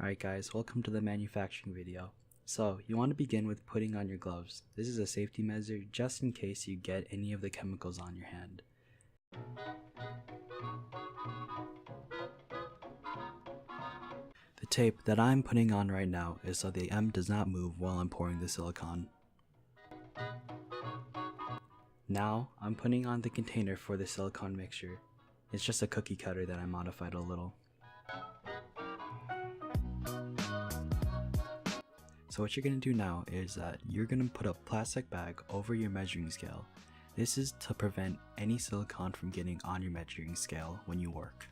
Alright guys, welcome to the manufacturing video. So, you want to begin with putting on your gloves. This is a safety measure just in case you get any of the chemicals on your hand. The tape that I'm putting on right now is so the M does not move while I'm pouring the silicone. Now, I'm putting on the container for the silicone mixture. It's just a cookie cutter that I modified a little. So what you're going to do now is that you're going to put a plastic bag over your measuring scale. This is to prevent any silicone from getting on your measuring scale when you work.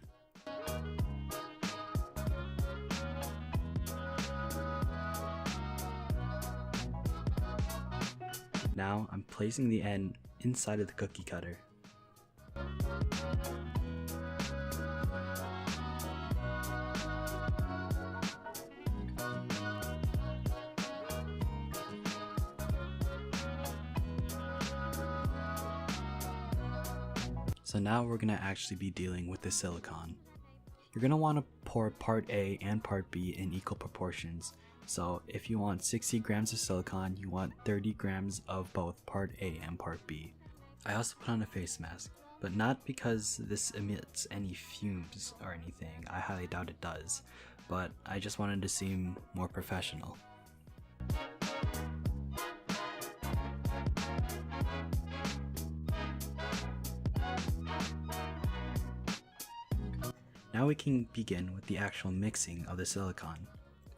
Now I'm placing the end inside of the cookie cutter. So now we're going to actually be dealing with the silicone. You're going to want to pour part A and part B in equal proportions. So if you want 60 grams of silicone, you want 30 grams of both part A and part B. I also put on a face mask, but not because this emits any fumes or anything. I highly doubt it does, but I just wanted to seem more professional. Now we can begin with the actual mixing of the silicone.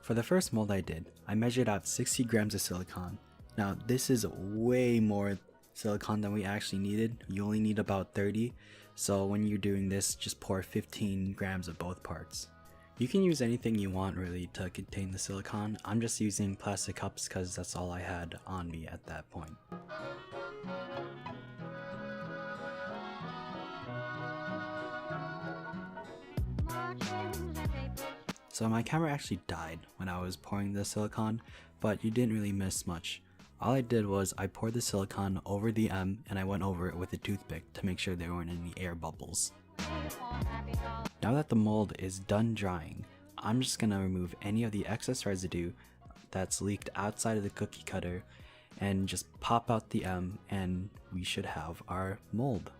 For the first mold I did, I measured out 60 grams of silicone. Now this is way more silicone than we actually needed. You only need about 30, so when you're doing this, just pour 15 grams of both parts. You can use anything you want really to contain the silicone. I'm just using plastic cups because that's all I had on me at that point. So my camera actually died when I was pouring the silicone, but you didn't really miss much. All I did was I poured the silicone over the M and I went over it with a toothpick to make sure there weren't any air bubbles. Now that the mold is done drying, I'm just gonna remove any of the excess residue that's leaked outside of the cookie cutter and just pop out the M and we should have our mold.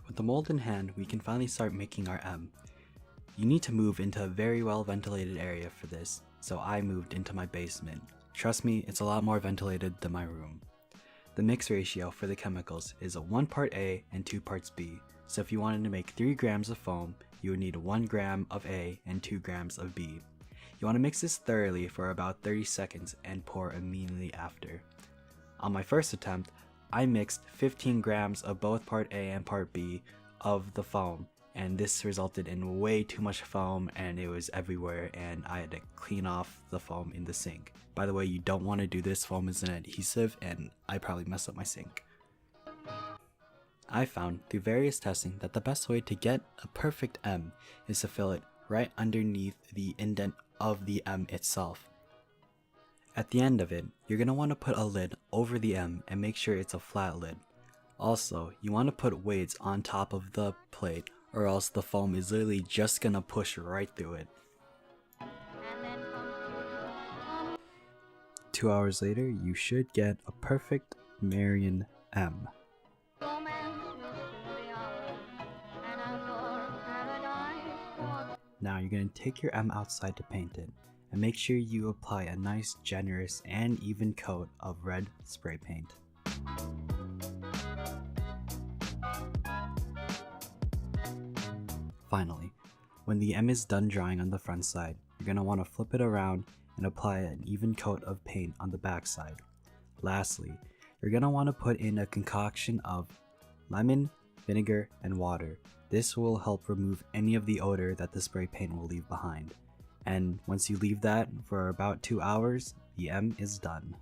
With the mold in hand, we can finally start making our M. You need to move into a very well ventilated area for this, so I moved into my basement. Trust me, it's a lot more ventilated than my room. The mix ratio for the chemicals is a 1 part A and 2 parts B, so if you wanted to make 3 grams of foam, you would need 1 gram of A and 2 grams of B. You want to mix this thoroughly for about 30 seconds and pour immediately after. On my first attempt, I mixed 15 grams of both part A and part B of the foam, and this resulted in way too much foam and it was everywhere and I had to clean off the foam in the sink. By the way, you don't want to do this, foam is an adhesive and I probably messed up my sink. I found through various testing that the best way to get a perfect M is to fill it right underneath the indent of the M itself. At the end of it, you're going to want to put a lid over the M and make sure it's a flat lid. Also, you want to put weights on top of the plate or else the foam is literally just going to push right through it. 2 hours later, you should get a perfect Marion M. Now you're going to take your M outside to paint it, and make sure you apply a nice, generous, and even coat of red spray paint. Finally, when the M is done drying on the front side, you're going to want to flip it around and apply an even coat of paint on the back side. Lastly, you're going to want to put in a concoction of lemon, vinegar, and water. This will help remove any of the odor that the spray paint will leave behind. And once you leave that for about 2 hours, the M is done.